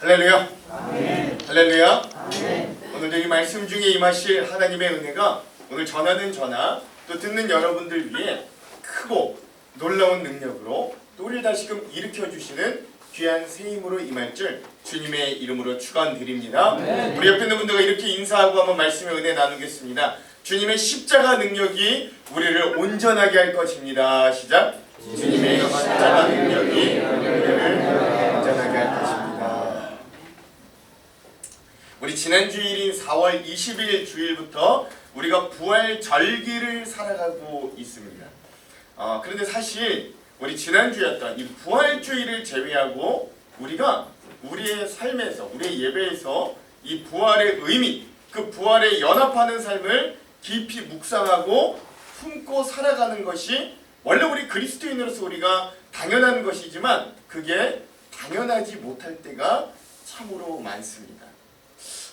할렐루야. 아멘. 할렐루야. 아멘. 오늘도 이 말씀 중에 임하실 하나님의 은혜가 오늘 전하는 저나 또 듣는 여러분들 위해 크고 놀라운 능력으로 또 우리를 다시금 일으켜 주시는 귀한 새 힘으로 임할 줄 주님의 이름으로 축원드립니다. 아멘. 우리 옆에 있는 분들과 이렇게 인사하고 한번 말씀의 은혜 나누겠습니다. 주님의 십자가 능력이 우리를 온전하게 할 것입니다. 시작. 주님의 십자가 능력이 우리를 온전하게 할 것입니다. 우리 지난 주일인 4월 20일 주일부터 우리가 부활 절기를 살아가고 있습니다. 그런데 사실 우리 지난 주였던 이 부활 주일을 제외하고 우리가 우리의 삶에서, 우리의 예배에서 이 부활의 의미, 그 부활에 연합하는 삶을 깊이 묵상하고 품고 살아가는 것이 원래 우리 그리스도인으로서 우리가 당연한 것이지만 그게 당연하지 못할 때가 참으로 많습니다.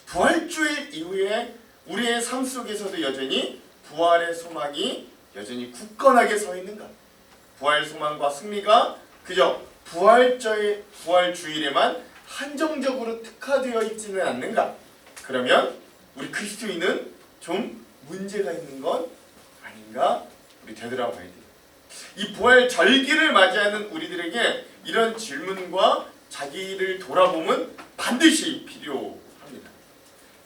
부활주일 이후에 우리의 삶 속에서도 여전히 부활의 소망이 여전히 굳건하게 서 있는가? 부활 소망과 승리가 그저 부활주일에만 한정적으로 특화되어 있지는 않는가? 그러면 우리 그리스도인은 좀 문제가 있는 건 아닌가? 우리 되돌아봐야 돼요. 이 부활 절기를 맞이하는 우리들에게 이런 질문과 자기를 돌아보면 반드시 필요합니다.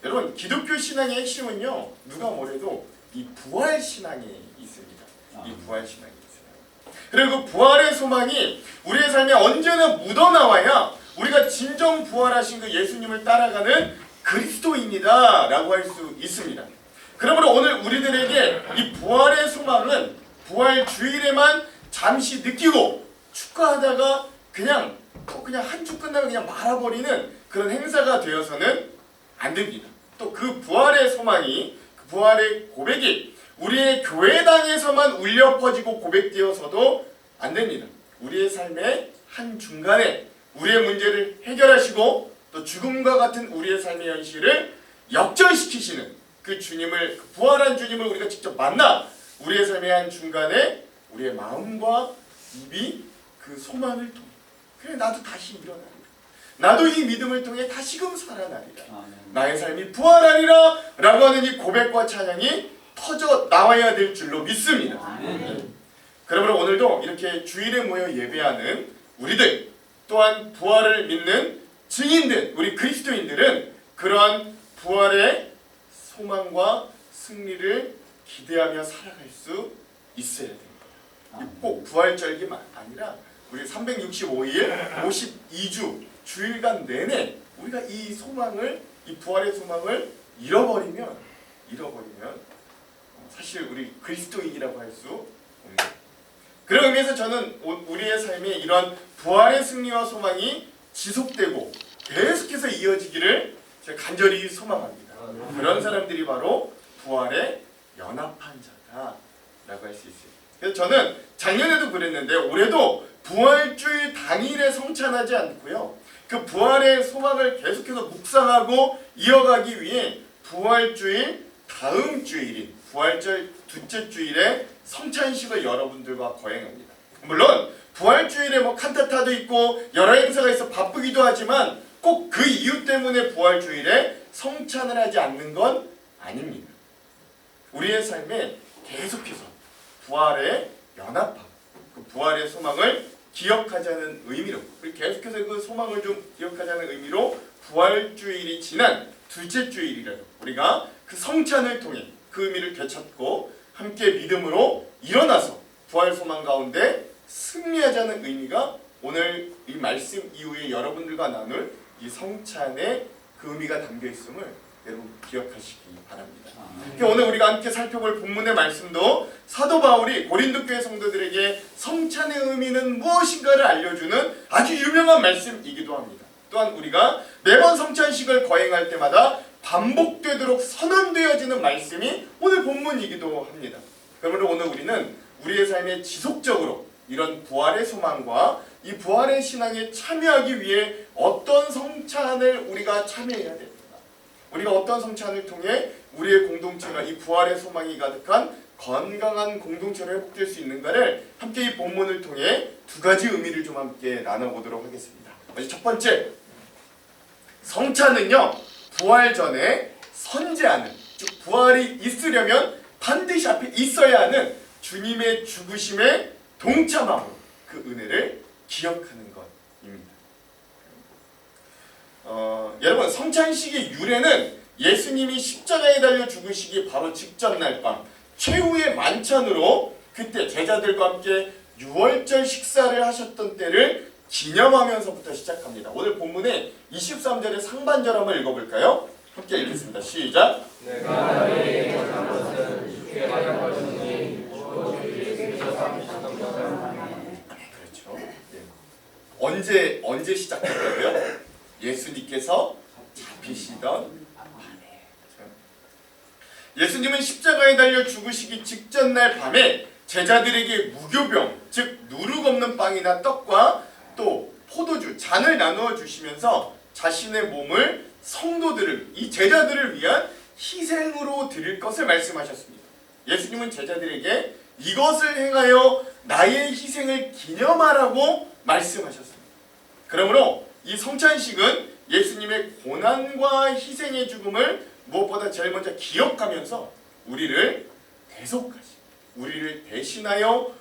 여러분, 기독교 신앙의 핵심은요, 누가 뭐래도 이 부활 신앙에 있습니다. 이 부활 신앙이 있어요. 그리고 부활의 소망이 우리의 삶에 언제나 묻어나와야 우리가 진정 부활하신 그 예수님을 따라가는 그리스도인이다 라고 할 수 있습니다. 그러므로 오늘 우리들에게 이 부활의 소망은 부활 주일에만 잠시 느끼고 축하하다가 그냥 한 주 끝나면 그냥 말아버리는 그런 행사가 되어서는 안 됩니다. 또 그 부활의 소망이, 그 부활의 고백이 우리의 교회당에서만 울려 퍼지고 고백되어서도 안 됩니다. 우리의 삶의 한 중간에 우리의 문제를 해결하시고 또 죽음과 같은 우리의 삶의 현실을 역전시키시는 그 주님을, 그 부활한 주님을 우리가 직접 만나 우리의 삶의 한 중간에 우리의 마음과 입이 그 소망을 통해 그래 나도 다시 일어나리라. 나도 이 믿음을 통해 다시금 살아나리라. 나의 삶이 부활하리라 라고 하는 이 고백과 찬양이 터져 나와야 될 줄로 믿습니다. 그러므로 오늘도 이렇게 주일에 모여 예배하는 우리들 또한 부활을 믿는 증인들, 우리 그리스도인들은 그러한 부활의 소망과 승리를 기대하며 살아갈 수 있어야 됩니다. 꼭 부활절기만 아니라 우리 365일 52주 주일간 내내 우리가 이 소망을, 이 부활의 소망을 잃어버리면 사실 우리 그리스도인이라고 할 수 없는 거예요. 그런 의미에서 저는 우리의 삶에 이런 부활의 승리와 소망이 지속되고 계속해서 이어지기를 제가 간절히 소망합니다. 그런 사람들이 바로 부활에 연합한 자다라고 할 수 있어요. 그래서 저는 작년에도 그랬는데 올해도 부활주일 당일에 성찬하지 않고요. 그 부활의 소망을 계속해서 묵상하고 이어가기 위해 부활주일 다음 주일인 부활절 둘째 주일에 성찬식을 여러분들과 거행합니다. 물론 부활주일에 칸타타도 있고 여러 행사가 있어 바쁘기도 하지만 꼭 그 이유 때문에 부활주일에 성찬을 하지 않는 건 아닙니다. 우리의 삶에 계속해서 부활에 연합하고 그 부활의 소망을 기억하자는 의미로, 계속해서 그 소망을 좀 기억하자는 의미로 부활주일이 지난 둘째 주일이라도 우리가 그 성찬을 통해 그 의미를 되찾고 함께 믿음으로 일어나서 부활 소망 가운데 승리하자는 의미가 오늘 이 말씀 이후에 여러분들과 나눌 이 성찬의 그 의미가 담겨 있음을 여러분 기억하시기 바랍니다. 오늘 우리가 함께 살펴볼 본문의 말씀도 사도 바울이 고린도 교회 성도들에게 성찬의 의미는 무엇인가를 알려주는 아주 유명한 말씀이기도 합니다. 또한 우리가 매번 성찬식을 거행할 때마다 반복되도록 선언되어지는 말씀이 오늘 본문이기도 합니다. 그러므로 오늘 우리는 우리의 삶에 지속적으로 이런 부활의 소망과 이 부활의 신앙에 참여하기 위해 어떤 성찬을 우리가 참여해야 됩니다. 우리가 어떤 성찬을 통해 우리의 공동체가 이 부활의 소망이 가득한 건강한 공동체로 회복될 수 있는가를 함께 이 본문을 통해 두 가지 의미를 좀 함께 나눠보도록 하겠습니다. 먼저 첫 번째, 성찬은요, 부활 전에 선제하는, 즉 부활이 있으려면 반드시 앞에 있어야 하는 주님의 죽으심에 동참함으로 그 은혜를 기억하는 것입니다. 여러분, 성찬식의 유래는 예수님이 십자가에 달려 죽으시기 바로 직전 날 밤 최후의 만찬으로 그때 제자들과 함께 유월절 식사를 하셨던 때를 기념하면서부터 시작합니다. 오늘 본문의 23절의 상반절 한번 읽어볼까요? 함께 읽겠습니다. 시작. 내가 너희에게 전한 것은 주께 하여 것이니 주의 예수께서 삼으셨던 것은 그렇죠. 언제 시작했다고요? 예수님께서 잡히시던 밤에. 예수님은 십자가에 달려 죽으시기 직전 날 밤에 제자들에게 무교병, 즉 누룩 없는 빵이나 떡과 또 포도주, 잔을 나누어 주시면서 자신의 몸을 성도들을, 이 제자들을 위한 희생으로 드릴 것을 말씀하셨습니다. 예수님은 제자들에게 이것을 행하여 나의 희생을 기념하라고 말씀하셨습니다. 그러므로 이 성찬식은 예수님의 고난과 희생의 죽음을 무엇보다 제일 먼저 기억하면서 우리를 대속하시, 우리를 대신하여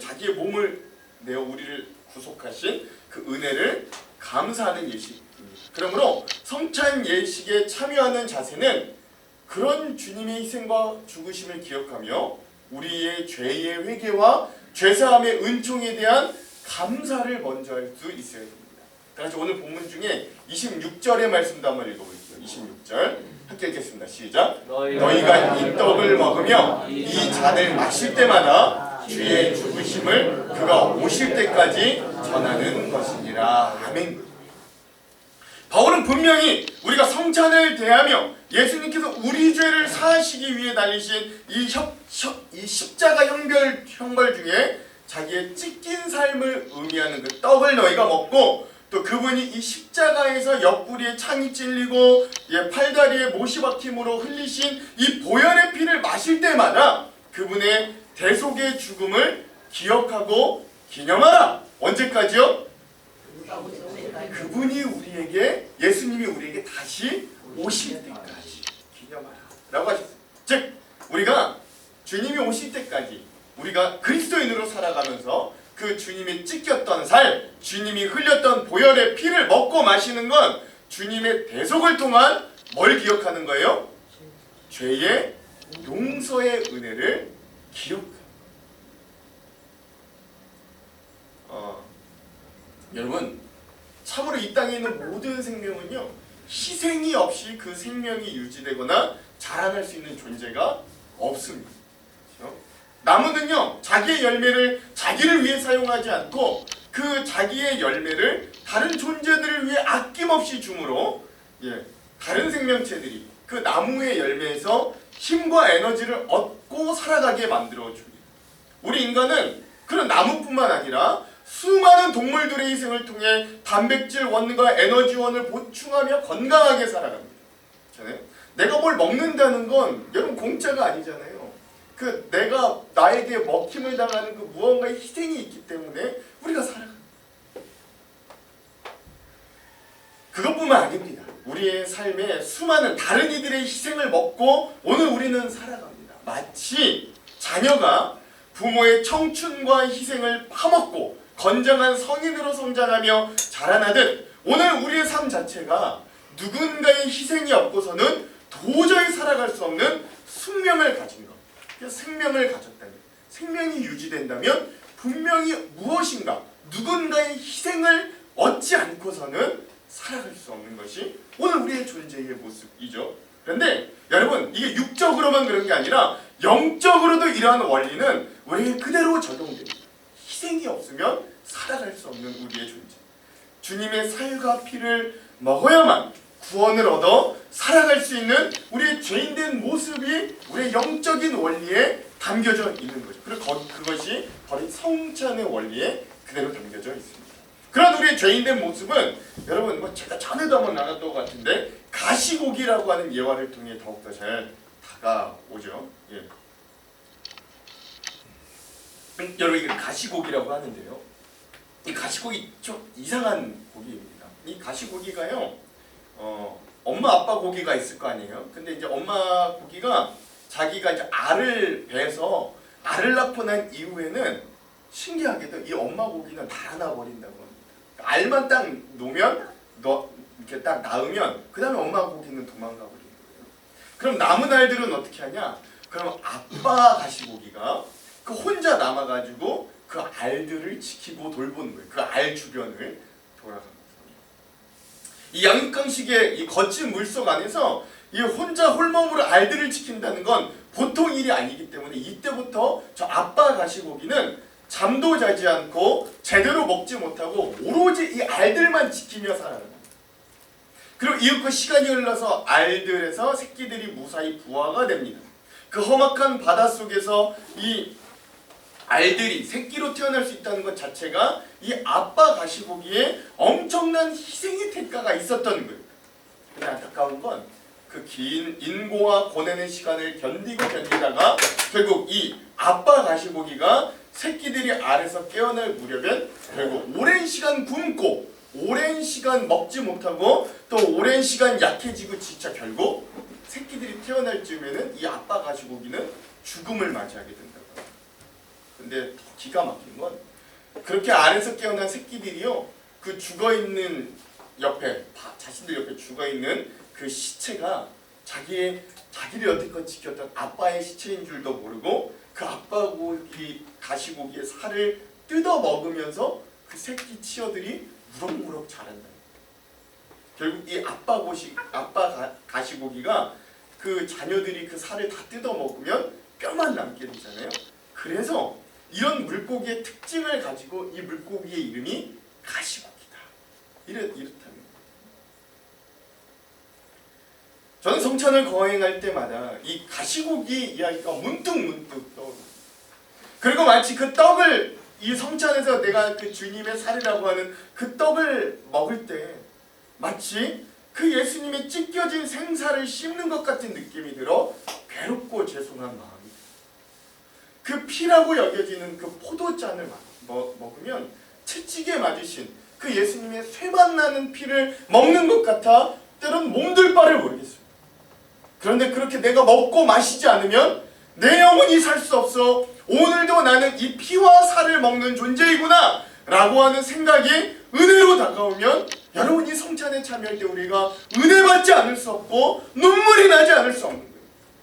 자기의 몸을 내어 우리를 구속하신 그 은혜를 감사하는 예식입니다. 그러므로 성찬 예식에 참여하는 자세는 그런 주님의 희생과 죽으심을 기억하며 우리의 죄의 회개와 죄사함의 은총에 대한 감사를 먼저 할 수 있어야 됩니다. 다같이 오늘 본문 중에 26절의 말씀도 한번 읽어볼게요. 26절 함께 읽겠습니다. 시작. 너희가 이 떡을 먹으며 이 잔을 마실 때마다 주의 죽으심을 그가 오실 때까지 전하는 것이니라. 아멘. 바울은 분명히 우리가 성찬을 대하며 예수님께서 우리 죄를 사하시기 위해 달리신 이 십자가 형벌 중에 자기의 찢긴 삶을 의미하는 그 떡을 너희가 먹고 또 그분이 이 십자가에서 옆구리에 창이 찔리고 팔다리에 못이 박힘으로 흘리신 이 보혈의 피를 마실 때마다 그분의 대속의 죽음을 기억하고 기념하라. 언제까지요? 그분이 우리에게, 예수님이 우리에게 다시 오실 때까지 기념하라 라고 하셨어요. 즉 우리가 주님이 오실 때까지 우리가 그리스도인으로 살아가면서 그 주님이 찢겼던 살, 주님이 흘렸던 보혈의 피를 먹고 마시는 건 주님의 대속을 통한 뭘 기억하는 거예요? 죄의 용서의 은혜를 기억하는 거예요. 여러분, 참으로 이 땅에 있는 모든 생명은요, 희생이 없이 그 생명이 유지되거나 자라날 수 있는 존재가 없습니다. 그렇죠? 나무는요, 자기의 열매를 자기를 위해 사용하지 않고 그 자기의 열매를 다른 존재들을 위해 아낌없이 주므로 다른 생명체들이 그 나무의 열매에서 힘과 에너지를 얻고 살아가게 만들어줍니다. 우리 인간은 그런 나무뿐만 아니라 수많은 동물들의 희생을 통해 단백질 원과 에너지원을 보충하며 건강하게 살아갑니다. 내가 뭘 먹는다는 건 여러분 공짜가 아니잖아요. 그 내가 나에게 먹힘을 당하는 그 무언가의 희생이 있기 때문에 우리가 살아갑니다. 그것뿐만 아닙니다. 우리의 삶에 수많은 다른 이들의 희생을 먹고 오늘 우리는 살아갑니다. 마치 자녀가 부모의 청춘과 희생을 파먹고 건장한 성인으로 성장하며 자라나듯 오늘 우리의 삶 자체가 누군가의 희생이 없고서는 도저히 살아갈 수 없는 숙명을 가진 것. 생명을 가졌다면, 생명이 유지된다면 분명히 무엇인가 누군가의 희생을 얻지 않고서는 살아갈 수 없는 것이 오늘 우리의 존재의 모습이죠. 그런데 여러분, 이게 육적으로만 그런 게 아니라 영적으로도 이러한 원리는 우리에게 그대로 적용됩니다. 희생이 없으면 살아갈 수 없는 우리의 존재. 주님의 살과 피를 먹어야만 구원을 얻어 살아갈 수 있는 우리의 죄인된 모습이 우리의 영적인 원리에 담겨져 있는 거죠. 그리고 그것이 바로 성찬의 원리에 그대로 담겨져 있습니다. 그런 우리의 죄인된 모습은 여러분 제가 전에도 한번 나눴던 것 같은데 가시고기라고 하는 예화를 통해 더욱더 잘 다가오죠. 여러분 이게 가시고기라고 하는데요. 이 가시고기 좀 이상한 고기입니다. 이 가시고기가요, 엄마 아빠 고기가 있을 거 아니에요. 근데 이제 엄마 고기가 자기가 이제 알을 베서 알을 낳고 난 이후에는 신기하게도 이 엄마 고기는 달아나 버린다고 합니다. 알만 딱 놓으면 이렇게 딱 낳으면 그 다음에 엄마 고기는 도망가 버리는 거예요. 그럼 남은 알들은 어떻게 하냐? 그럼 아빠 가시고기가 그 혼자 남아가지고 그 알들을 지키고 돌보는 거예요. 그 알 주변을 돌아가면서. 이 양육강식의 이 거친 물속 안에서 이 혼자 홀몸으로 알들을 지킨다는 건 보통 일이 아니기 때문에 이때부터 저 아빠 가시고기는 잠도 자지 않고 제대로 먹지 못하고 오로지 이 알들만 지키며 살아요. 그리고 이윽고 시간이 흘러서 알들에서 새끼들이 무사히 부화가 됩니다. 그 험악한 바닷속에서 이 알들이 새끼로 태어날 수 있다는 것 자체가 이 아빠 가시고기에 엄청난 희생의 대가가 있었던 거예요. 근데 안타까운 건 그 긴 인고와 고뇌의 시간을 견디다가 결국 이 아빠 가시고기가 새끼들이 알에서 깨어날 무렵엔 결국 오랜 시간 굶고 오랜 시간 먹지 못하고 또 오랜 시간 약해지고 지쳐 결국 새끼들이 태어날 즈음에는 이 아빠 가시고기는 죽음을 맞이하게 된다고 합니다. 근데 더 기가 막힌 건 그렇게 알에서 깨어난 새끼들이요 그 죽어있는 옆에 자신들 옆에 죽어있는 그 시체가 자기를 여태껏 지켰던 아빠의 시체인 줄도 모르고 그 아빠 가시고기의 살을 뜯어 먹으면서 그 새끼 치어들이 무럭무럭 자란다. 결국 이 아빠 가시고기가 그 자녀들이 그 살을 다 뜯어 먹으면 뼈만 남게 되잖아요. 그래서 이런 물고기의 특징을 가지고 이 물고기의 이름이 가시고기다. 이렇다는. 저는 성찬을 거행할 때마다 이 가시고기 이야기가 문득 떠오릅니다. 그리고 마치 그 떡을 이 성찬에서 내가 그 주님의 살이라고 하는 그 떡을 먹을 때 마치 그 예수님의 찢겨진 생사를 씹는 것 같은 느낌이 들어 괴롭고 죄송한 마음이 그 피라고 여겨지는 그 포도잔을 먹으면 채찍에 맞으신 그 예수님의 쇠맛 나는 피를 먹는 것 같아 때론 몸둘 바를 모르겠습니다. 그런데 그렇게 내가 먹고 마시지 않으면 내 영혼이 살 수 없어. 오늘도 나는 이 피와 살을 먹는 존재이구나 라고 하는 생각이 은혜로 다가오면 여러분이 성찬에 참여할 때 우리가 은혜 받지 않을 수 없고 눈물이 나지 않을 수 없는 거예요.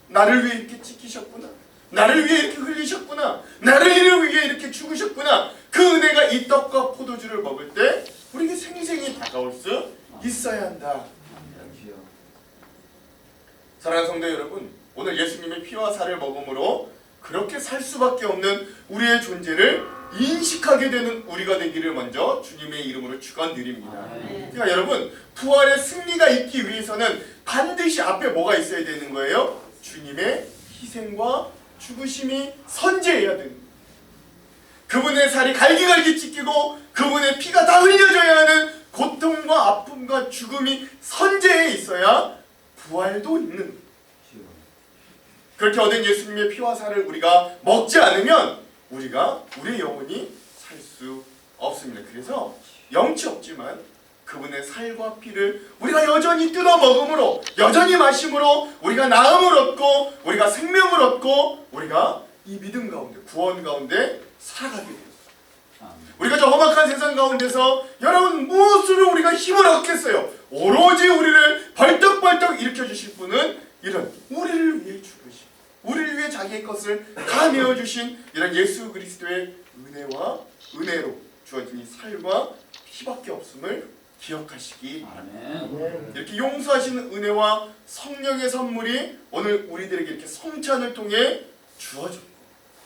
나를 위해 이렇게 찢기셨구나. 나를 위해 이렇게 흘리셨구나. 나를 위해 이렇게 죽으셨구나. 그 은혜가 이 떡과 포도주를 먹을 때 우리에게 생생히 다가올 수 있어야 한다. 사랑하는 성도 여러분, 오늘 예수님의 피와 살을 먹음으로 그렇게 살 수밖에 없는 우리의 존재를 인식하게 되는 우리가 되기를 먼저 주님의 이름으로 축원드립니다. 그러니까 여러분, 부활의 승리가 있기 위해서는 반드시 앞에 뭐가 있어야 되는 거예요? 주님의 희생과 죽으심이 선제해야 되는 거예요. 그분의 살이 갈기갈기 찢기고 그분의 피가 다 흘려져야 하는 고통과 아픔과 죽음이 선제해 있어야 부활도 있는 거예요. 그렇게 얻은 예수님의 피와 살을 우리가 먹지 않으면 우리의 영혼이 살 수 없습니다. 그래서 영치 없지만 그분의 살과 피를 우리가 여전히 뜯어 먹음으로 여전히 마심으로 우리가 나음을 얻고 우리가 생명을 얻고 우리가 이 믿음 가운데 구원 가운데 살아가게 됩니다. 우리가 저 험악한 세상 가운데서 여러분 무엇으로 우리가 힘을 얻겠어요? 오로지 우리를 벌떡벌떡 일으켜주실 분은 이런 우리를 위해 죽으신 우리를 위해 자기의 것을 다 내어주신 이런 예수 그리스도의 은혜로 주어진 이 살과 피밖에 없음을 기억하시기 바랍니다. 이렇게 용서하시는 은혜와 성령의 선물이 오늘 우리들에게 이렇게 성찬을 통해 주어졌고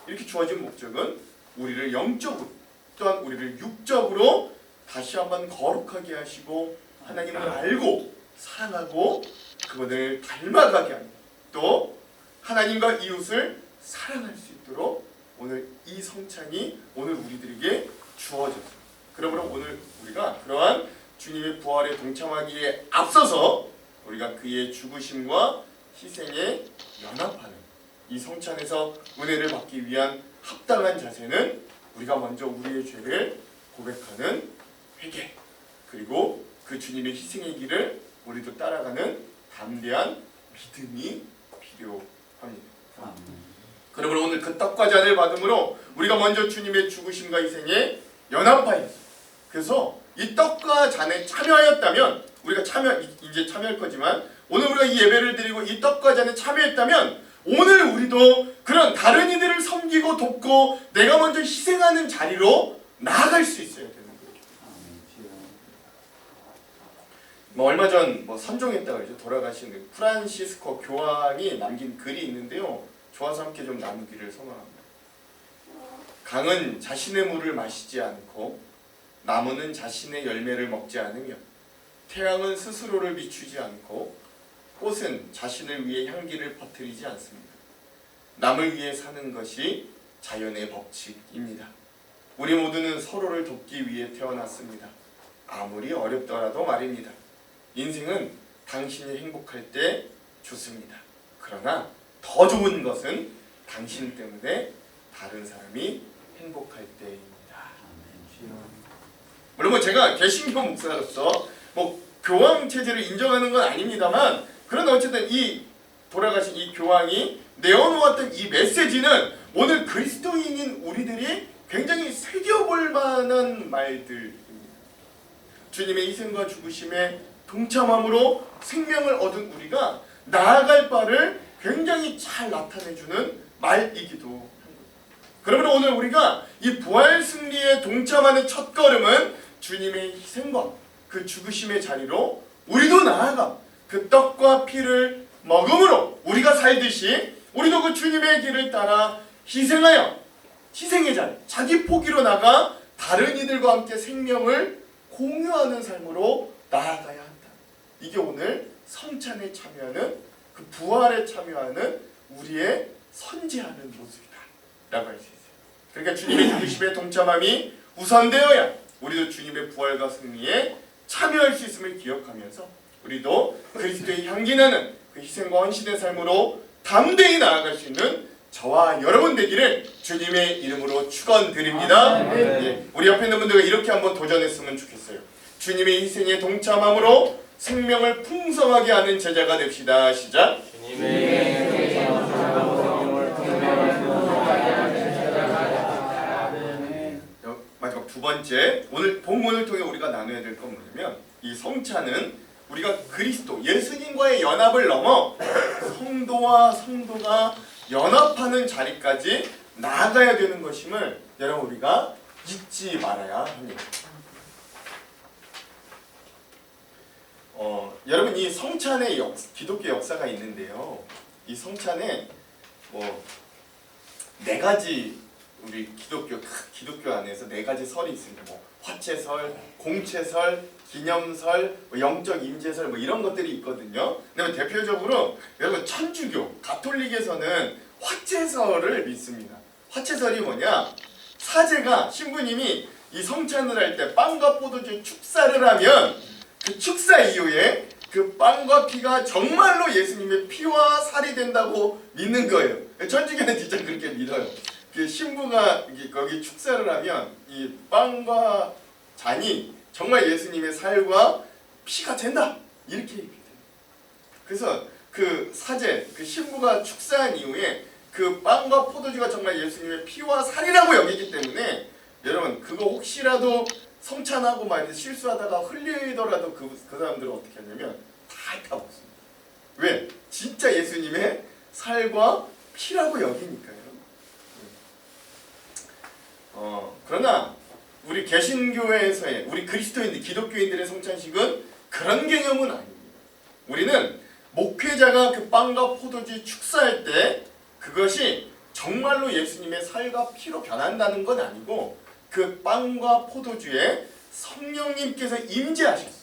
이렇게 주어진 목적은 우리를 영적으로 또한 우리를 육적으로 다시 한번 거룩하게 하시고 하나님을 알고 사랑하고 그분을 닮아가게 하는 또 하나님과 이웃을 사랑할 수 있도록 오늘 이 성찬이 오늘 우리들에게 주어졌습니다. 그러므로 오늘 우리가 그러한 주님의 부활에 동참하기에 앞서서 우리가 그의 죽으심과 희생에 연합하는 이 성찬에서 은혜를 받기 위한 합당한 자세는 우리가 먼저 우리의 죄를 고백하는 회개 그리고 그 주님의 희생의 길을 우리도 따라가는 담대한 믿음이 필요합니다. 그러므로 오늘 그 떡과 잔을 받음으로 우리가 먼저 주님의 죽으심과 희생에 연합하였어요. 그래서 이 떡과 잔에 참여하였다면 우리가 이제 참여할 거지만 오늘 우리가 이 예배를 드리고 이 떡과 잔에 참여했다면 오늘 우리도 그런 다른 이들을 섬기고 돕고 내가 먼저 희생하는 자리로 나아갈 수 있어야 되는 거예요. 얼마 전 선종했다고 그러죠. 돌아가신 프란시스코 교황이 남긴 글이 있는데요. 좋아서 함께 좀 나누기를 소망합니다. 강은 자신의 물을 마시지 않고 나무는 자신의 열매를 먹지 않으며 태양은 스스로를 비추지 않고 꽃은 자신을 위해 향기를 퍼뜨리지 않습니다. 남을 위해 사는 것이 자연의 법칙입니다. 우리 모두는 서로를 돕기 위해 태어났습니다. 아무리 어렵더라도 말입니다. 인생은 당신이 행복할 때 좋습니다. 그러나 더 좋은 것은 당신 때문에 다른 사람이 행복할 때입니다. 물론 제가 개신교 목사로서 교황 체제를 인정하는 건 아닙니다만 그러나 어쨌든 이 돌아가신 이 교황이 내어놓았던 이 메시지는 오늘 그리스도인인 우리들이 굉장히 새겨볼 만한 말들입니다. 주님의 희생과 죽으심에 동참함으로 생명을 얻은 우리가 나아갈 바를 굉장히 잘 나타내주는 말이기도 합니다. 그러므로 오늘 우리가 이 부활 승리에 동참하는 첫 걸음은 주님의 희생과 그 죽으심의 자리로 우리도 나아가 그 떡과 피를 먹음으로 우리가 살듯이 우리도 그 주님의 길을 따라 희생하여 희생의 자리, 자기 포기로 나가 다른 이들과 함께 생명을 공유하는 삶으로 나아가야 한다. 이게 오늘 성찬에 참여하는 그 부활에 참여하는 우리의 선지하는 모습이다 라고 할 수 있어요. 그러니까 주님의 죽으심에 동참함이 우선되어야 우리도 주님의 부활과 승리에 참여할 수 있음을 기억하면서 우리도 그리스도의 향기나는 그 희생과 헌신의 삶으로 담대히 나아갈 수 있는 저와 여러분 되기를 주님의 이름으로 축원드립니다. 예, 우리 옆에 있는 분들과 이렇게 한번 도전했으면 좋겠어요. 주님의 희생에 동참함으로 생명을 풍성하게 하는 제자가 됩시다. 시작. 마지막 두 번째, 오늘 본문을 통해 우리가 나눠야 될 건 뭐냐면 이 성찬은 우리가 그리스도 예수님과의 연합을 넘어 성도와 성도가 연합하는 자리까지 나아가야 되는 것임을 여러분 우리가 잊지 말아야 합니다. 여러분 이 성찬의 기독교 역사가 있는데요. 이 성찬에 네 가지 우리 기독교 안에서 네 가지 설이 있습니다. 화채설, 공채설, 기념설, 영적 임재설 이런 것들이 있거든요. 근데 대표적으로 여러분 천주교, 가톨릭에서는 화채설을 믿습니다. 화채설이 뭐냐? 사제가 신부님이 이 성찬을 할 때 빵과 포도주 축사를 하면 그 축사 이후에 그 빵과 피가 정말로 예수님의 피와 살이 된다고 믿는 거예요. 천주교는 진짜 그렇게 믿어요. 그 신부가 거기 축사를 하면 이 빵과 잔이 정말 예수님의 살과 피가 된다 이렇게 믿어요. 그래서 그 사제, 그 신부가 축사한 이후에 그 빵과 포도주가 정말 예수님의 피와 살이라고 여기기 때문에 여러분 그거 혹시라도 성찬하고 말이죠 실수하다가 흘리더라도 그 사람들은 어떻게 하냐면 다 핥아먹습니다. 왜? 진짜 예수님의 살과 피라고 여기니까요. 그러나 우리 개신교회에서의 우리 그리스도인들, 기독교인들의 성찬식은 그런 개념은 아닙니다. 우리는 목회자가 그 빵과 포도주 축사할 때 그것이 정말로 예수님의 살과 피로 변한다는 건 아니고 그 빵과 포도주에 성령님께서 임재하셨어요.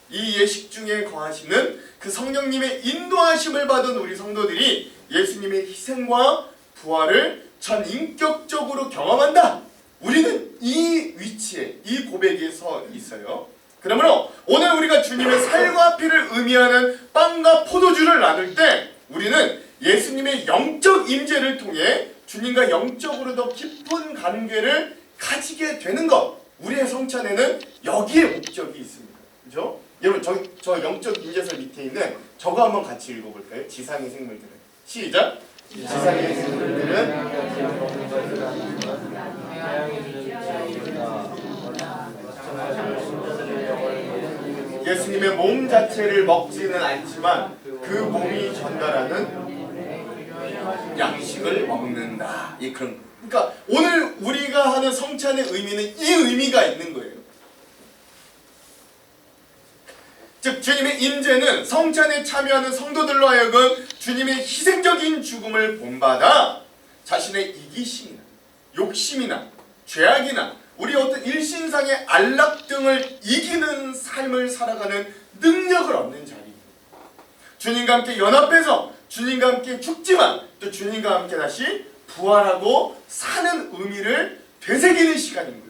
이 예식 중에 거하시는 그 성령님의 인도하심을 받은 우리 성도들이 예수님의 희생과 부활을 전인격적으로 경험한다. 우리는 이 위치에, 이 고백에 서 있어요. 그러므로 오늘 우리가 주님의 살과 피를 의미하는 빵과 포도주를 나눌 때 우리는 예수님의 영적 임재를 통해 주님과 영적으로 더 깊은 관계를 가지게 되는 것. 우리의 성찬에는 여기에 목적이 있습니다. 그렇죠? 여러분 저 영적 인재설 밑에 있는 저거 한번 같이 읽어볼까요? 지상의 생물들은. 시작. 지상의 생물들은 예수님의 몸 자체를 먹지는 않지만 그 몸이 전달하는 양식을 먹는다. 이 그런. 그러니까 오늘 우리가 하는 성찬의 의미는 이 의미가 있는 거예요. 즉 주님의 임재는 성찬에 참여하는 성도들로 하여금 주님의 희생적인 죽음을 본받아 자신의 이기심이나 욕심이나 죄악이나 우리 어떤 일신상의 안락 등을 이기는 삶을 살아가는 능력을 얻는 자리입니다. 주님과 함께 연합해서 주님과 함께 죽지만 또 주님과 함께 다시 부활하고 사는 의미를 되새기는 시간인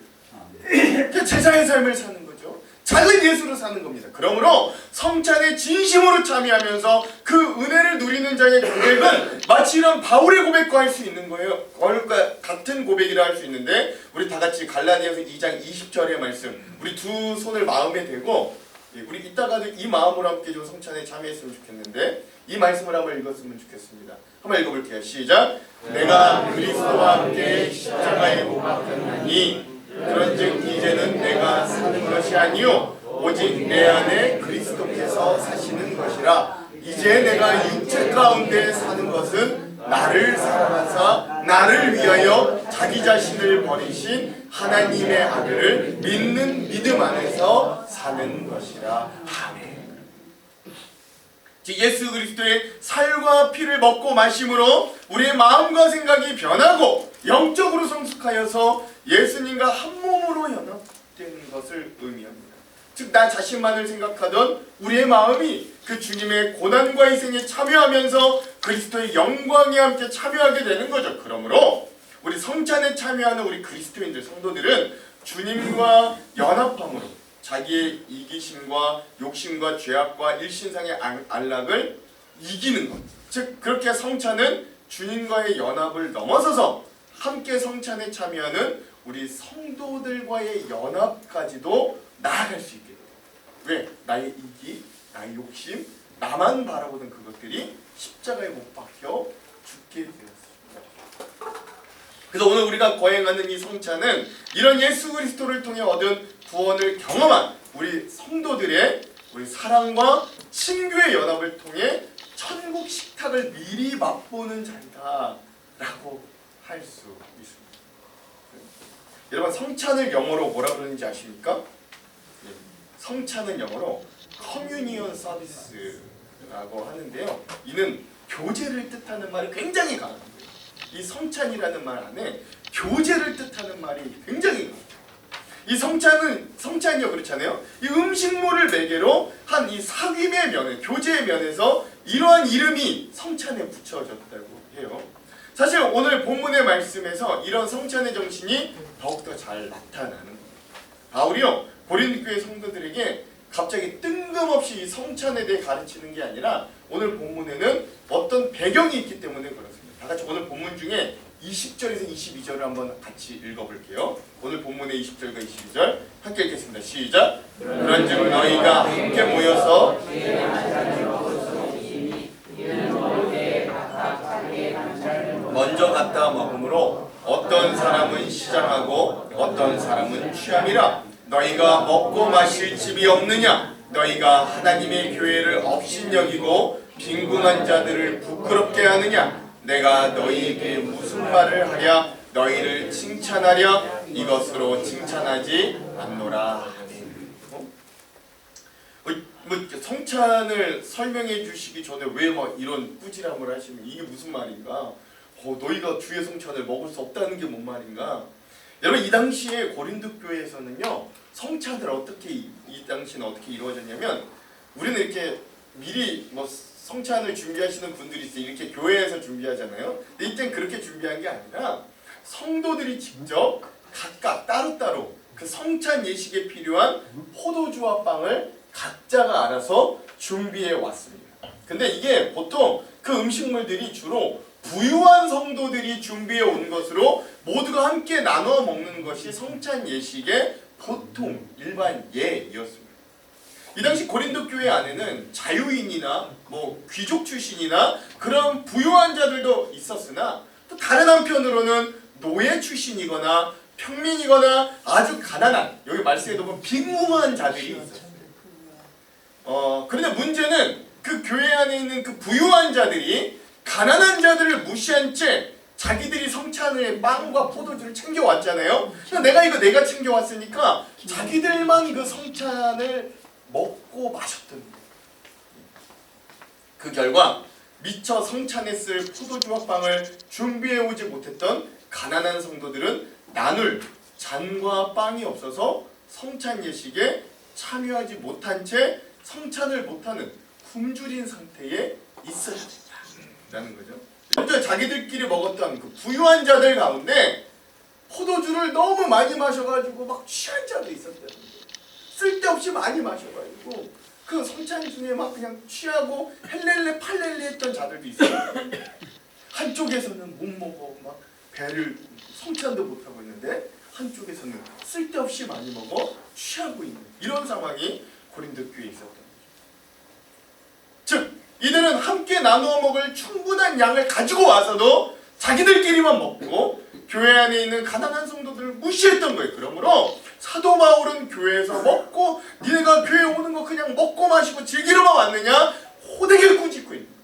거예요. 제자의 삶을 사는 거죠. 작은 예수로 사는 겁니다. 그러므로 성찬에 진심으로 참여하면서 그 은혜를 누리는 자의 고백은 마치 이런 바울의 고백과 할 수 있는 거예요. 바울과 같은 고백이라 할 수 있는데 우리 다 같이 갈라디아서 2장 20절의 말씀 우리 두 손을 마음에 대고 우리 이따가도 이 마음으로 함께 좀 성찬에 참여했으면 좋겠는데 이 말씀을 한번 읽었으면 좋겠습니다. 한번 읽어볼게요. 시작. 내가 그리스도와 함께 십자가에 못 박혔나니 그런즉 이제는 내가 사는 것이 아니요 오직 내 안에 그리스도께서 사시는 것이라. 이제 내가 육체 가운데 사는 것은 나를 사랑하사 나를 위하여 자기 자신을 버리신 하나님의 아들을 믿는 믿음 안에서 사는 것이라. 아멘. 예수 그리스도의 살과 피를 먹고 마심으로 우리의 마음과 생각이 변하고 영적으로 성숙하여서 예수님과 한 몸으로 연합되는 것을 의미합니다. 즉 나 자신만을 생각하던 우리의 마음이 그 주님의 고난과 희생에 참여하면서 그리스도의 영광에 함께 참여하게 되는 거죠. 그러므로 우리 성찬에 참여하는 우리 그리스도인들 성도들은 주님과 연합함으로 자기의 이기심과 욕심과 죄악과 일신상의 안락을 이기는 것. 즉 그렇게 성찬은 주님과의 연합을 넘어서서 함께 성찬에 참여하는 우리 성도들과의 연합까지도 나아갈 수 있게 돼요. 왜? 나의 이기, 나의 욕심, 나만 바라보는 그것들이 십자가에 못 박혀 죽게 되었습니다. 그래서 오늘 우리가 거행하는 이 성찬은 이런 예수 그리스도를 통해 얻은 구원을 경험한 우리 성도들의 우리 사랑과 친교의 연합을 통해 천국 식탁을 미리 맛보는 자리다라고 할 수 있습니다. 여러분 성찬을 영어로 뭐라 그러는지 아십니까? 성찬은 영어로 커뮤니언 서비스라고 하는데요. 이는 교제를 뜻하는 말이 굉장히 강합니다. 이 성찬이라는 말 안에 교제를 뜻하는 말이 굉장히 강합니다. 이 성찬이요 그렇잖아요. 이 음식물을 매개로 한 이 사귐의 면에 교제의 면에서 이러한 이름이 성찬에 붙여졌다고 해요. 사실 오늘 본문의 말씀에서 이런 성찬의 정신이 더욱더 잘 나타나는 겁니다. 바울이요 고린도 교회 성도들에게 갑자기 뜬금없이 이 성찬에 대해 가르치는 게 아니라 오늘 본문에는 어떤 배경이 있기 때문에 그렇습니다. 다 같이 오늘 본문 중에 20절에서 22절을 한번 같이 읽어볼게요. 오늘 본문의 20절과 22절 함께 읽겠습니다. 시작. 그런즉 너희가 함께 모여서 먼저 갖다 먹으므로 어떤 사람은 시장하고 어떤 사람은 취함이라. 너희가 먹고 마실 집이 없느냐? 너희가 하나님의 교회를 업신여기고 빈궁한 자들을 부끄럽게 하느냐? 내가 너희에게 무슨 말을 하랴? 너희를 칭찬하랴? 이것으로 칭찬하지 않노라. 성찬을 설명해 주시기 전에 왜 막 이런 꾸지람을 하시면 이게 무슨 말인가? 너희가 주의 성찬을 먹을 수 없다는 게 뭔 말인가? 여러분 이 당시에 고린도 교회에서는요 성찬을 어떻게 이 당시는 어떻게 이루어졌냐면 우리는 이렇게 미리 뭐 성찬을 준비하시는 분들이 있어요. 이렇게 교회에서 준비하잖아요. 근데 이때는 그렇게 준비한 게 아니라 성도들이 직접 각각 따로따로 그 성찬 예식에 필요한 포도주와 빵을 각자가 알아서 준비해 왔습니다. 근데 이게 보통 그 음식물들이 주로 부유한 성도들이 준비해 온 것으로 모두가 함께 나눠 먹는 것이 성찬 예식의 보통 일반 예였습니다. 이 당시 고린도 교회 안에는 자유인이나 뭐 귀족 출신이나 그런 부유한 자들도 있었으나 또 다른 한편으로는 노예 출신이거나 평민이거나 아주 가난한, 여기 말씀에도 보면 빈궁한 자들이 있었어요. 그런데 문제는 그 교회 안에 있는 그 부유한 자들이 가난한 자들을 무시한 채 자기들이 성찬을 빵과 포도주를 챙겨왔잖아요. 그러니까 내가 챙겨왔으니까 자기들만 그 성찬을 먹고 마셨던 거예요. 그 결과 미처 성찬에 쓸 포도주와 빵을 준비해오지 못했던 가난한 성도들은 나눌 잔과 빵이 없어서 성찬 예식에 참여하지 못한 채 성찬을 못하는 굶주린 상태에 있었다는 거죠. 먼저 자기들끼리 먹었던 그 부유한 자들 가운데 포도주를 너무 많이 마셔가지고 막 취한 자도 있었다는 거예요. 쓸데없이 많이 마셔가지고 그 성찬 중에 막 그냥 취하고 헬렐레 팔렐레 했던 자들도 있어요. 한쪽에서는 못 먹어 막 배를 성찬도 못하고 있는데 한쪽에서는 쓸데없이 많이 먹어 취하고 있는 이런 상황이 고린도 교회에 있었던 거죠. 즉 이들은 함께 나누어 먹을 충분한 양을 가지고 와서도 자기들끼리만 먹고 교회 안에 있는 가난한 성도들을 무시했던 거예요. 그러므로 사도 바울은 교회에서 먹고 니네가 교회 오는 거 그냥 먹고 마시고 즐기러만 왔느냐 호되게 꾸짖고 있는 거예요.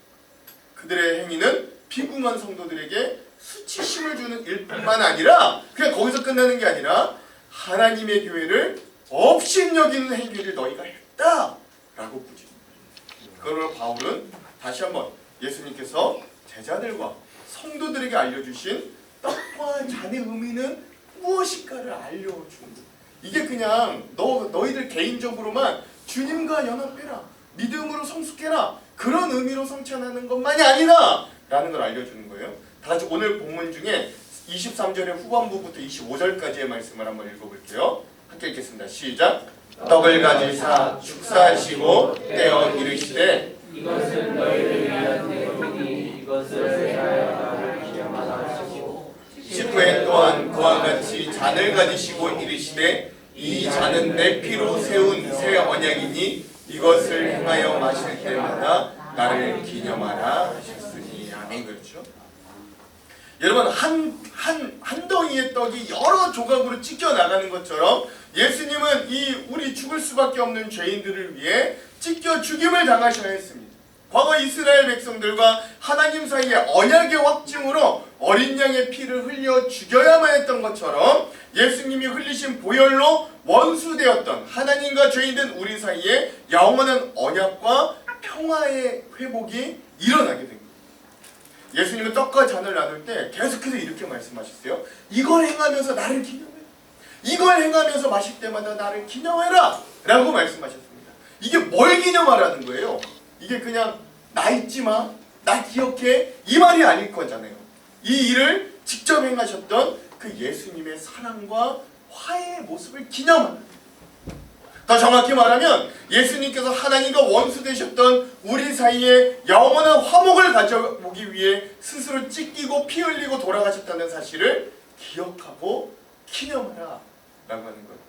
그들의 행위는 비궁한 성도들에게 수치심을 주는 일뿐만 아니라 그냥 거기서 끝나는 게 아니라 하나님의 교회를 업신여기는 행위를 너희가 했다라고 꾸짖는 거예요. 그러므로 바울은 다시 한번 예수님께서 제자들과 성도들에게 알려주신 떡과 잔의 의미는 무엇일까를 알려준 거예요. 이게 그냥 너희들 개인적으로만 주님과 연합해라, 믿음으로 성숙해라, 그런 의미로 성찬하는 것만이 아니다 라는 걸 알려주는 거예요. 다같이 오늘 본문 중에 23절의 후반부부터 25절까지의 말씀을 한번 읽어볼게요. 함께 읽겠습니다. 시작. 떡을 가지사 축사하시고 떼어 이르시되 이것은 너희를 위한 내 몸이니 이것을 행하여 나를 기념하라 하시고 19회 또한 그와 같이 잔을 가지시고 이르시되 이 잔은 내 피로 세운 새 언약이니 이것을 행하여 마실 때마다 나를 기념하라 하셨으니. 아멘. 그렇죠? 여러분 한 덩이의 떡이 여러 조각으로 찢겨 나가는 것처럼 예수님은 이 우리 죽을 수밖에 없는 죄인들을 위해 찢겨 죽임을 당하셔야 했습니다. 과거 이스라엘 백성들과 하나님 사이의 언약의 확증으로 어린 양의 피를 흘려 죽여야만 했던 것처럼 예수님이 흘리신 보혈로 원수되었던 하나님과 죄인된 우리 사이에 영원한 언약과 평화의 회복이 일어나게 된 거예요. 예수님은 떡과 잔을 나눌 때 계속해서 이렇게 말씀하셨어요. 이걸 행하면서 나를 기념해라. 이걸 행하면서 마실 때마다 나를 기념해라 라고 말씀하셨습니다. 이게 뭘 기념하라는 거예요? 이게 그냥 나 잊지 마, 나 기억해 이 말이 아닐 거잖아요. 이 일을 직접 행하셨던 그 예수님의 사랑과 화해의 모습을 기념하는, 더 정확히 말하면 예수님께서 하나님과 원수 되셨던 우리 사이에 영원한 화목을 가져오기 위해 스스로 찢기고 피 흘리고 돌아가셨다는 사실을 기억하고 기념하라 라고 하는 거죠.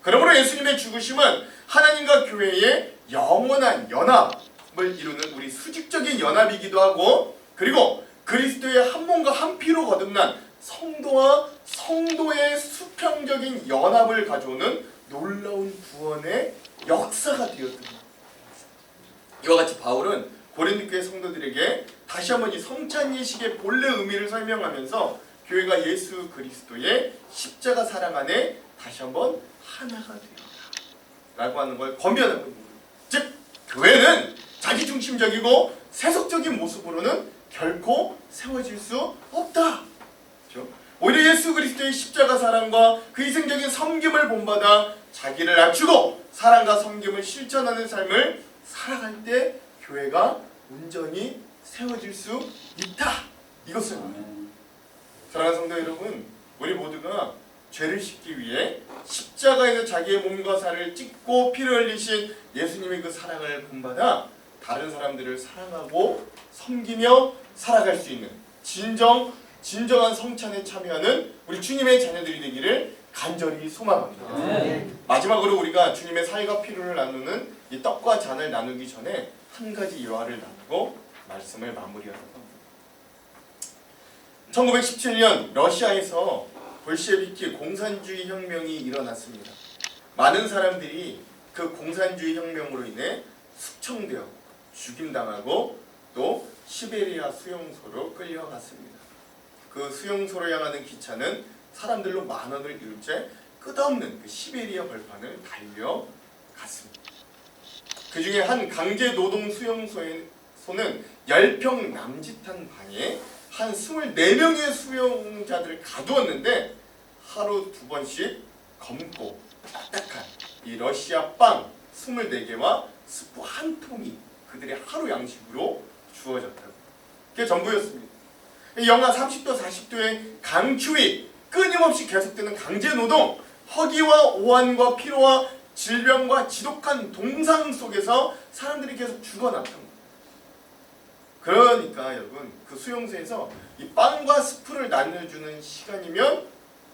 그러므로 예수님의 죽으심은 하나님과 교회의 영원한 연합을 이루는 우리 수직적인 연합이기도 하고, 그리고 그리스도의 한 몸과 한 피로 거듭난 성도와 성도의 수평적인 연합을 가져오는 놀라운 구원의 역사가 되었습니다. 이와 같이 바울은 고린도 교회 성도들에게 다시 한번 이 성찬 예식의 본래 의미를 설명하면서 교회가 예수 그리스도의 십자가 사랑 안에 다시 한번 하나가 되었다 라고 하는 걸 권면하고 있는 거예요. 즉 교회는 자기중심적이고 세속적인 모습으로는 결코 세워질 수 없다. 그렇죠? 오히려 예수 그리스도의 십자가 사랑과 그 희생적인 섬김을 본받아 자기를 낮추고 사랑과 섬김을 실천하는 삶을 살아갈 때 교회가 온전히 세워질 수 있다. 이것을 사랑하는 성도 여러분, 우리 모두가 죄를 씻기 위해 십자가에서 자기의 몸과 살을 찢고 피를 흘리신 예수님의 그 사랑을 본받아 다른 사람들을 사랑하고 섬기며 살아갈 수 있는 진정한 성찬에 참여하는 우리 주님의 자녀들이 되기를 간절히 소망합니다. 네. 마지막으로 우리가 주님의 살과 피로를 나누는 이 떡과 잔을 나누기 전에 한 가지 예화를 나누고 말씀을 마무리하려고 합니다. 1917년 러시아에서 볼셰비키 공산주의 혁명이 일어났습니다. 많은 사람들이 그 공산주의 혁명으로 인해 숙청되어 죽임당하고 또 시베리아 수용소로 끌려갔습니다. 그 수용소로 향하는 기차는 사람들로 만원을 이룰 채 끝없는 그 시베리아 벌판을 달려갔습니다. 그 중에 한 강제노동 수용소는 10평 남짓한 방에 한 24명의 수용자들을 가두었는데 하루 2번씩 검고 딱딱한 이 러시아 빵 24개와 스프 한 통이 그들의 하루 양식으로 주어졌다고. 그게 전부였습니다. 영하 30도 40도의 강추위, 끊임없이 계속되는 강제노동, 허기와 오한과 피로와 질병과 지독한 동상 속에서 사람들이 계속 죽어났던 거예요. 그러니까 여러분 그 수용소에서 이 빵과 스프를 나눠주는 시간이면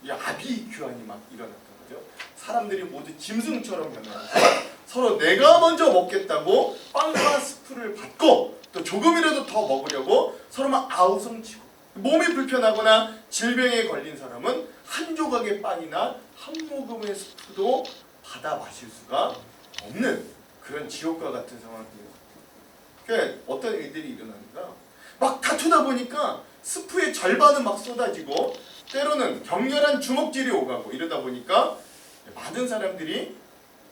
이 아비규환이 막 일어났던 거죠. 사람들이 모두 짐승처럼 변하면서 서로 내가 먼저 먹겠다고 빵과 스프를 받고 또 조금이라도 더 먹으려고 서로 막 아우성치고, 몸이 불편하거나 질병에 걸린 사람은 한 조각의 빵이나 한 모금의 스프도 받아 마실 수가 없는 그런 지옥과 같은 상황이에요. 그러니까 어떤 일들이 일어나는가, 막 다투다 보니까 스프의 절반은 막 쏟아지고 때로는 격렬한 주먹질이 오가고 이러다 보니까 많은 사람들이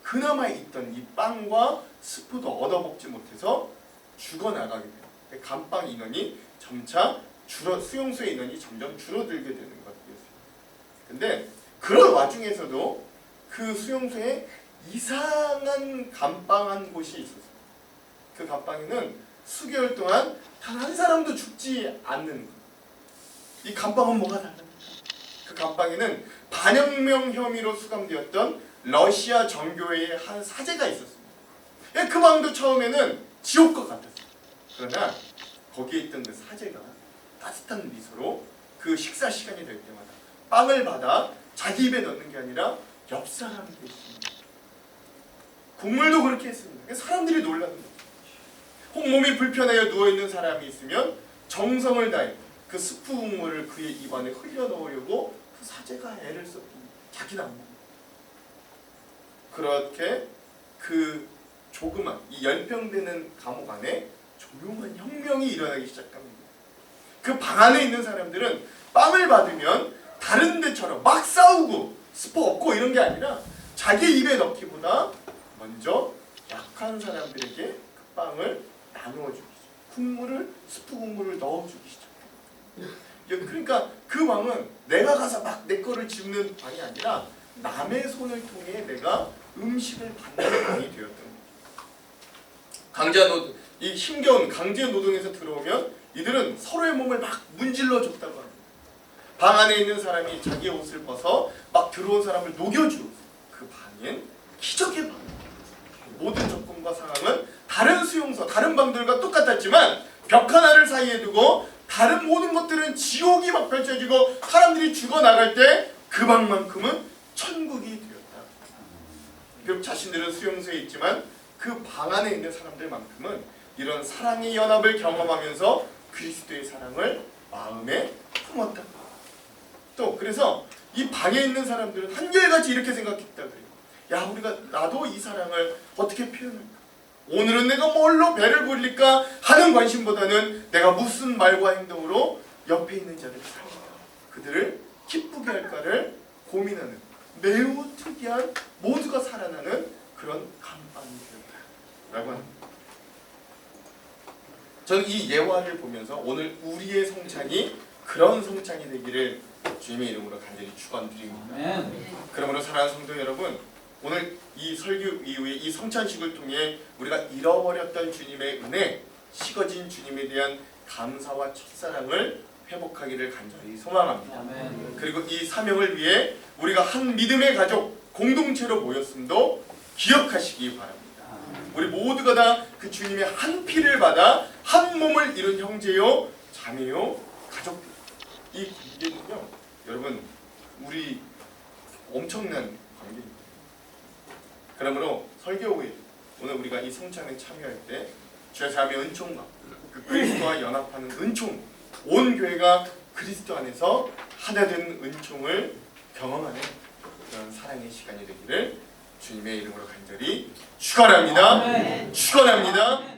그나마 있던 이 빵과 스프도 얻어먹지 못해서 죽어나가게 돼요. 감방 인원이 점차 수용소의 인원이 점점 줄어들게 되는 것이었어요. 근데 그런 와중에서도 그 수용소에 이상한 감방한 곳이 있었어요. 그 감방에는 수개월 동안 단 한 사람도 죽지 않는 거예요. 이 감방은 뭐가 다릅니까? 그 감방에는 반혁명 혐의로 수감되었던 러시아 정교회의 한 사제가 있었습니다. 그 방도 처음에는 지옥과 같았어요. 그러나 거기에 있던 그 사제가 따뜻한 미소로 그 식사 시간이 될 때마다 빵을 받아 자기 입에 넣는 게 아니라 옆 사람에게 했습니다. 국물도 그렇게 했습니다. 사람들이 놀라는 거예요. 혹 몸이 불편하여 누워있는 사람이 있으면 정성을 다해 그 스프 국물을 그의 입안에 흘려 넣으려고 그 사제가 애를 썼던 자기는 안 먹는 거예요. 그렇게 그 조그만 이 10평 되는 감옥 안에 조용한 혁명이 일어나기 시작합니다. 그 방 안에 있는 사람들은 빵을 받으면 다른 데처럼 막 싸우고 스프 없고 이런 게 아니라 자기 입에 넣기보다 먼저 약한 사람들에게 그 빵을 나누어 주기 시작. 스프 국물을 넣어주기 시작해요. 그러니까 그 방은 내가 가서 막 내 거를 집는 방이 아니라 남의 손을 통해 내가 음식을 받는 방이 되었던 거죠. 이 힘겨운 강제 노동에서 들어오면 이들은 서로의 몸을 막 문질러 줬다고 합니다. 방 안에 있는 사람이 자기의 옷을 벗어 막 들어온 사람을 녹여주고, 그 방엔 기적의 방. 모든 조건과 상황은 다른 수용소, 다른 방들과 똑같았지만 벽 하나를 사이에 두고 다른 모든 것들은 지옥이 막 펼쳐지고 사람들이 죽어나갈 때 그 방만큼은 천국이 되었다. 비록 자신들은 수용소에 있지만 그 방 안에 있는 사람들만큼은 이런 사랑의 연합을 경험하면서 그리스도의 사랑을 마음에 품었다. 또 그래서 이 방에 있는 사람들은 한결같이 이렇게 생각했다 그래요. 야, 나도 이 사랑을 어떻게 표현할까? 오늘은 내가 뭘로 배를 불릴까 하는 관심보다는 내가 무슨 말과 행동으로 옆에 있는 자를 살릴까, 그들을 기쁘게 할까를 고민하는 매우 특이한, 모두가 살아나는 그런 감방이 되었다라고 합니다. 저는 이 예화를 보면서 오늘 우리의 성찬이 그런 성찬이 되기를 주님의 이름으로 간절히 축원드립니다. 그러므로 사랑하는 성도 여러분, 오늘 이 설교 이후에 이 성찬식을 통해 우리가 잃어버렸던 주님의 은혜, 식어진 주님에 대한 감사와 첫사랑을 회복하기를 간절히 소망합니다. 그리고 이 사명을 위해 우리가 한 믿음의 가족, 공동체로 모였음도 기억하시기 바랍니다. 우리 모두가 다 그 주님의 한 피를 받아 한 몸을 이룬 형제요, 자매요, 가족들. 이 관계는요, 여러분, 우리 엄청난 관계입니다. 그러므로 설교 후에 오늘 우리가 이 성찬에 참여할 때 주의 삶의 은총과 그 그리스도와 연합하는 은총, 온 교회가 그리스도 안에서 하나 된 은총을 경험하는 그런 사랑의 시간이 되기를 주님의 이름으로 간절히 축원합니다. 축원합니다.